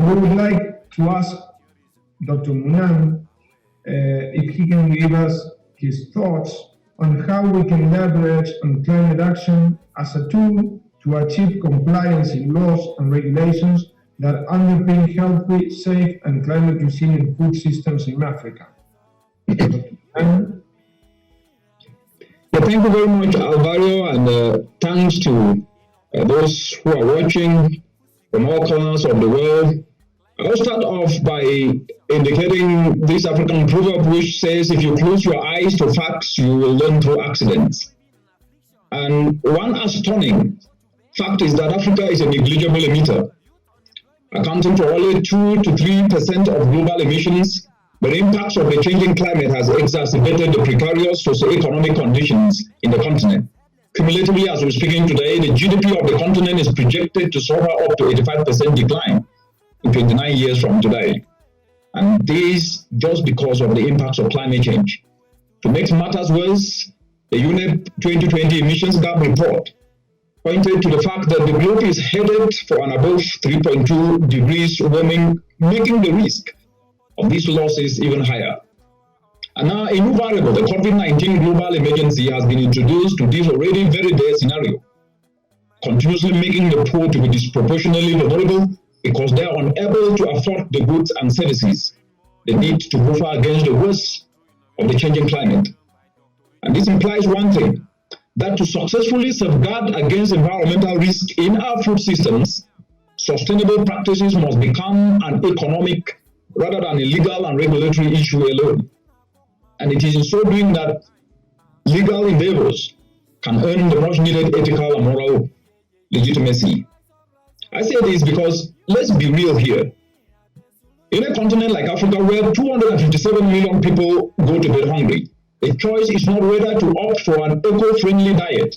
we would like to ask Dr. Munan if he can give us his thoughts on how we can leverage on climate action as a tool to achieve compliance in laws and regulations that underpin healthy, safe, and climate resilient food systems in Africa. Thank you very much, Alvaro, and thanks to those who are watching from all corners of the world. I'll start off by indicating this African proverb which says, if you close your eyes to facts, you will learn through accidents. And one astounding fact is that Africa is a negligible emitter, accounting for only 2 to 3% of global emissions. But the impacts of the changing climate has exacerbated the precarious socio-economic conditions in the continent. Cumulatively, as we're speaking today, the GDP of the continent is projected to suffer up to 85% decline in 29 years from today. And this just because of the impacts of climate change. To make matters worse, the UNEP 2020 emissions gap report pointed to the fact that the globe is headed for an above 3.2 degrees warming, making the risk of these losses even higher. And now a new variable, the COVID-19 global emergency, has been introduced to this already very dire scenario, continuously making the poor to be disproportionately vulnerable because they are unable to afford the goods and services they need to buffer against the worst of the changing climate. And this implies one thing, that to successfully safeguard against environmental risk in our food systems, sustainable practices must become an economic rather than a legal and regulatory issue alone. And it is in so doing that legal endeavors can earn the much needed ethical and moral legitimacy. I say this because let's be real here. In a continent like Africa where 257 million people go to bed hungry, the choice is not whether to opt for an eco-friendly diet,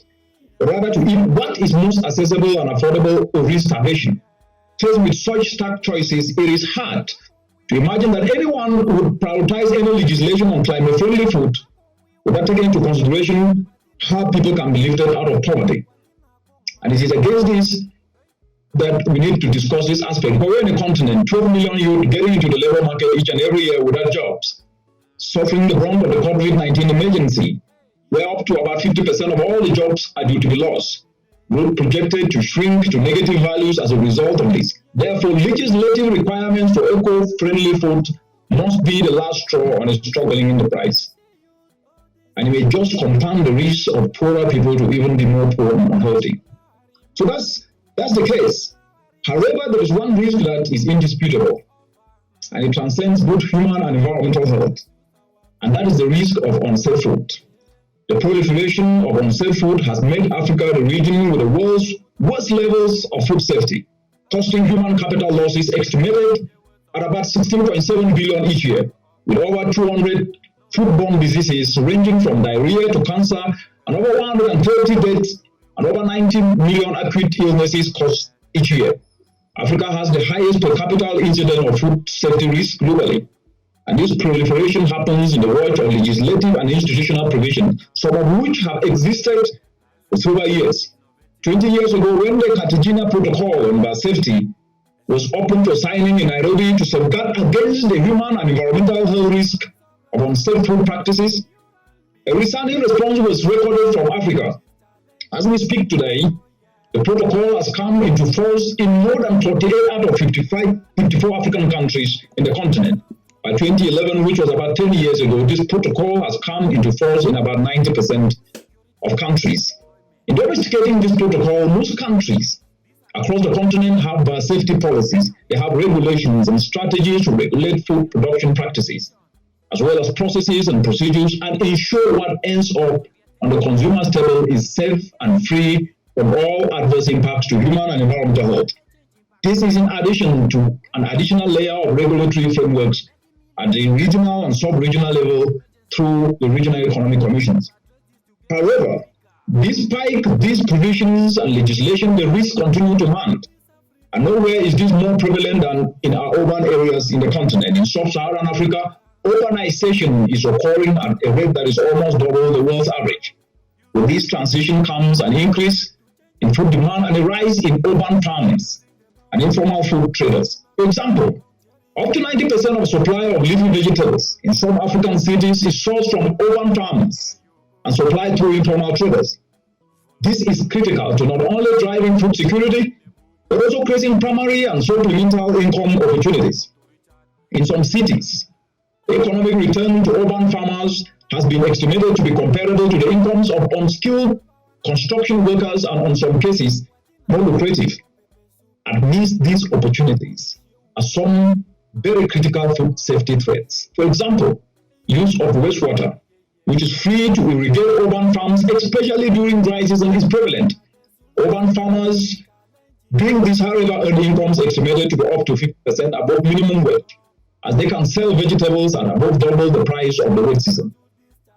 but rather to eat what is most accessible and affordable or risk starvation. Faced with such stark choices, it is hard to imagine that anyone would prioritize any legislation on climate-friendly food without taking into consideration how people can be lifted out of poverty. And it is against this that we need to discuss this aspect. But we're in a continent, 12 million youth getting into the labor market each and every year without jobs, suffering the brunt of the COVID-19 emergency, where up to about 50% of all the jobs are due to be lost, growth projected to shrink to negative values as a result of this. Therefore, legislative requirements for eco-friendly food must be the last straw on a struggling enterprise. And it may just compound the risk of poorer people to even be more poor and unhealthy. So that's the case. However, there is one risk that is indisputable, and it transcends both human and environmental health, and that is the risk of unsafe food. The proliferation of unsafe food has made Africa the region with the world's worst levels of food safety, costing human capital losses estimated at about 16.7 billion each year, with over 200 foodborne diseases ranging from diarrhea to cancer, and over 130 deaths and over 90 million acute illnesses caused each year. Africa has the highest per capita incidence of food safety risk globally. And this proliferation happens in the watch of legislative and institutional provision, some of which have existed for several years. 20 years ago, when the Cartagena Protocol on biosafety was open for signing in Nairobi to safeguard against the human and environmental health risk of unsafe food practices, a resounding response was recorded from Africa. As we speak today, the protocol has come into force in more than 48 out of 54 African countries in the continent. By 2011, which was about 10 years ago, this protocol has come into force in about 90% of countries. In domesticating this protocol, most countries across the continent have biosafety policies. They have regulations and strategies to regulate food production practices, as well as processes and procedures, and ensure what ends up on the consumer's table is safe and free from all adverse impacts to human and environmental health. This is in addition to an additional layer of regulatory frameworks at the regional and sub-regional level through the regional economic commissions. However, despite these provisions and legislation, the risks continue to mount. And nowhere is this more prevalent than in our urban areas in the continent. In sub-Saharan Africa, urbanization is occurring at a rate that is almost double the world's average. With this transition comes an increase in food demand and a rise in urban farmers and informal food traders. For example, up to 90% of supply of leafy vegetables in some African cities is sourced from urban farmers and supplied through informal traders. This is critical to not only driving food security, but also creating primary and supplemental income opportunities. In some cities, the economic return to urban farmers has been estimated to be comparable to the incomes of unskilled construction workers and, in some cases, more lucrative. Amidst these opportunities are some very critical food safety threats. For example, use of wastewater, which is free to irrigate urban farms, especially during dry season, is prevalent. Urban farmers bring these, however, earned incomes estimated to be up to 50% above minimum wage, as they can sell vegetables at above double the price of the wet season.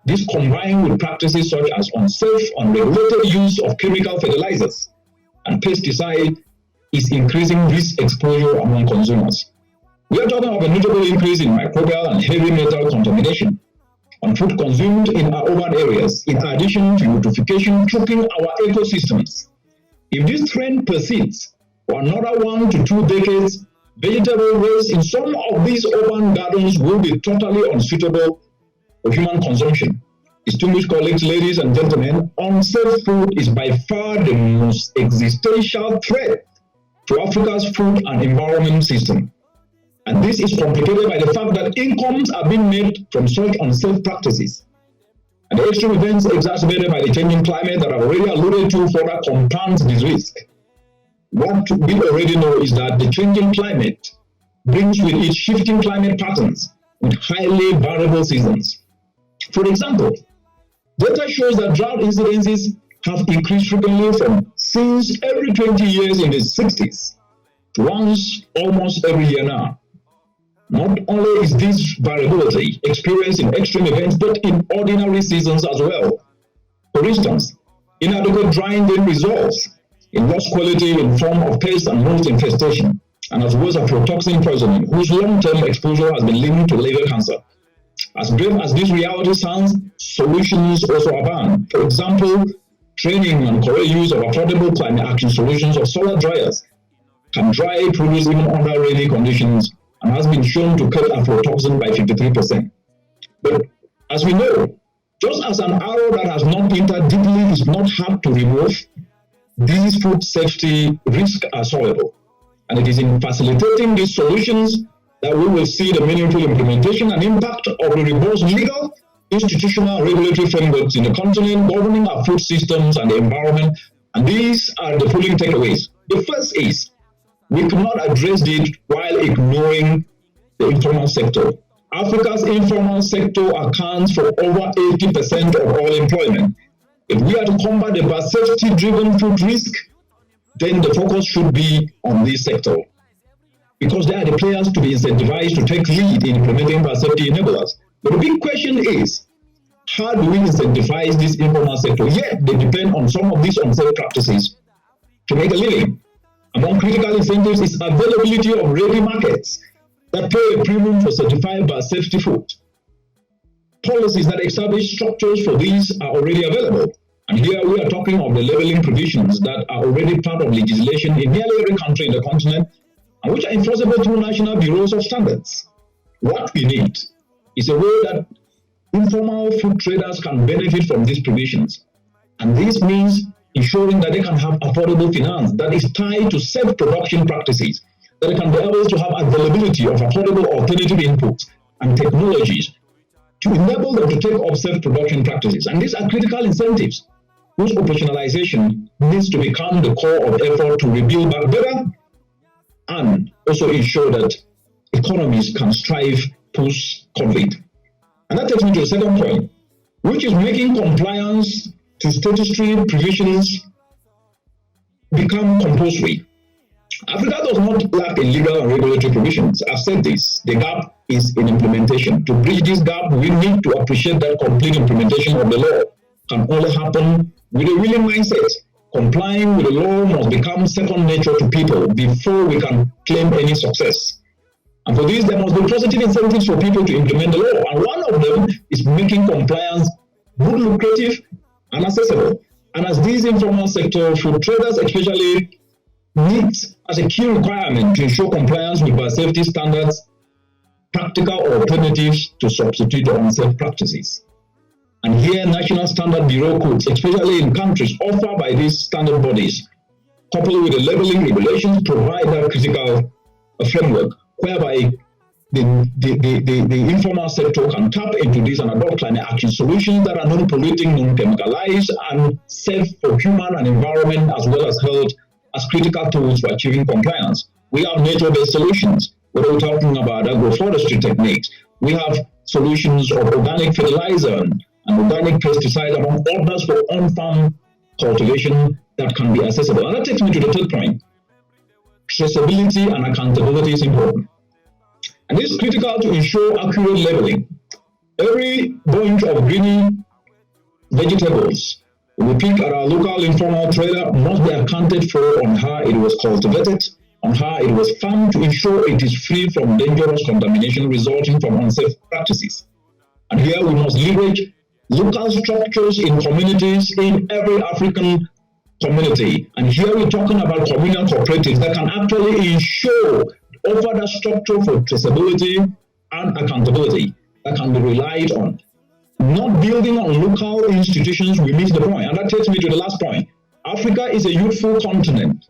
This, combined with practices such as unsafe, unregulated use of chemical fertilizers and pesticides, is increasing risk exposure among consumers. We are talking of a notable increase in microbial and heavy metal contamination on food consumed in our urban areas, in addition to eutrophication choking our ecosystems. If this trend persists for another 1 to 2 decades, vegetable waste in some of these urban gardens will be totally unsuitable for human consumption. Distinguished colleagues, ladies and gentlemen, unsafe food is by far the most existential threat to Africa's food and environment system. And this is complicated by the fact that incomes are being made from such unsafe practices. And the extreme events exacerbated by the changing climate that I've already alluded to further compounds this risk. What we already know is that the changing climate brings with it shifting climate patterns with highly variable seasons. For example, data shows that drought incidences have increased frequently from since every 20 years in the 60s to once almost every year now. Not only is this variability experienced in extreme events, but in ordinary seasons as well. For instance, inadequate drying then results in lost quality in form of pest and mold infestation, and as well as aflatoxin poisoning, whose long-term exposure has been linked to liver cancer. As brave as this reality sounds, solutions also abound. For example, training and correct use of affordable climate action solutions of solar dryers can dry produce even under rainy conditions and has been shown to cut aflatoxin by 53%. But as we know, just as an arrow that has not entered deeply is not hard to remove, these food safety risks are solvable. And it is in facilitating these solutions that we will see the meaningful implementation and impact of the robust legal, institutional, regulatory frameworks in the continent governing our food systems and the environment. And these are the following takeaways. The first is, we cannot address it while ignoring the informal sector. Africa's informal sector accounts for over 80% of all employment. If we are to combat the safety-driven food risk, then the focus should be on this sector, because they are the players to be incentivized to take lead in implementing safety enablers. But the big question is, how do we incentivize this informal sector? Yet they depend on some of these unsafe practices to make a living. Among critical incentives is availability of ready markets that pay a premium for certified safety food. Policies that establish structures for these are already available. And here we are talking of the leveling provisions that are already part of legislation in nearly every country in the continent, and which are enforceable through national bureaus of standards. What we need is a way that informal food traders can benefit from these provisions. And this means ensuring that they can have affordable finance that is tied to safe production practices, that they can be able to have availability of affordable alternative inputs and technologies to enable them to take up safe production practices. And these are critical incentives whose operationalization needs to become the core of effort to rebuild back better and also ensure that economies can strive post-COVID. And that takes me to the second point, which is making compliance to statutory provisions become compulsory. Africa does not lack in legal and regulatory provisions. I've said this, the gap is in implementation. To bridge this gap, we need to appreciate that complete implementation of the law can only happen with a willing mindset. Complying with the law must become second nature to people before we can claim any success. And for this, there must be positive incentives for people to implement the law. And one of them is making compliance good, lucrative, and accessible. And as these informal sector food traders especially needs as a key requirement to ensure compliance with biosafety standards practical alternatives to substitute unsafe practices. And here, National Standard Bureau codes, especially in countries offered by these standard bodies, coupled with the labeling regulations, provide a critical framework whereby the informal sector can tap into this and adopt climate action solutions that are non-polluting, non-chemicalized, and safe for human and environment, as well as health, as critical tools for achieving compliance. We have nature-based solutions, whether we're talking about agroforestry techniques. We have solutions of organic fertilizer and organic pesticides, among others, for on-farm cultivation that can be accessible. And that takes me to the third point. Traceability and accountability is important. And it's critical to ensure accurate labeling. Every bunch of green vegetables we pick at our local informal trader must be accounted for on how it was cultivated, on how it was farmed, to ensure it is free from dangerous contamination resulting from unsafe practices. And here we must leverage local structures in communities in every African community. And here we're talking about communal cooperatives that can actually offer that structure for traceability and accountability that can be relied on. Not building on local institutions, we miss the point. And that takes me to the last point. Africa is a youthful continent.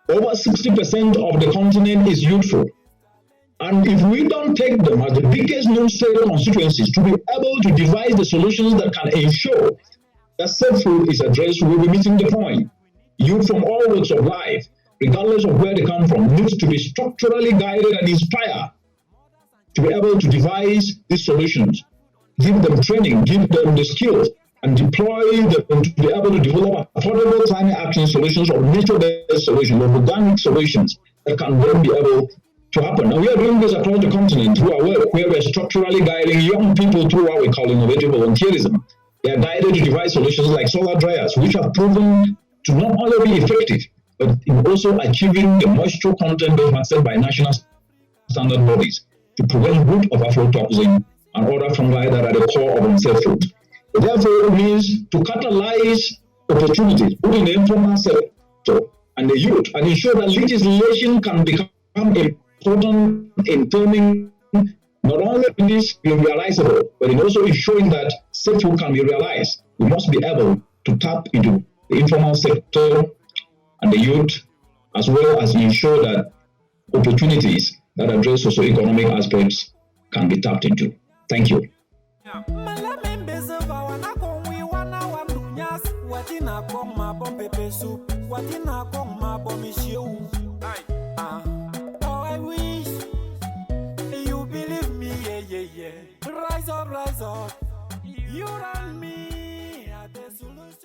Over 60% of the continent is youthful. And if we don't take them as the biggest non-state constituencies to be able to devise the solutions that can ensure that safe food is addressed, we'll be missing the point. Youth from all walks of life, regardless of where they come from, needs to be structurally guided and inspired to be able to devise these solutions. Give them training, give them the skills, and deploy them to be able to develop affordable climate action solutions or nature-based solutions or organic solutions that can then be able to happen. And we are doing this across the continent through our work, where we're structurally guiding young people through what we call innovative volunteerism. They are guided to devise solutions like solar dryers, which have proven to not only be effective, but in also achieving the moisture content benchmark set by national standard bodies to prevent root of aflatoxin and other fungi that are the core of unsafe food. Therefore, it means to catalyze opportunities, both in the informal sector and the youth, and ensure that legislation can become important in turning not only this be realizable, but in also ensuring that safe food can be realized. We must be able to tap into the informal sector and the youth, as well as ensure that opportunities that address socio-economic aspects can be tapped into. Thank you. Rise up, rise up. You and me.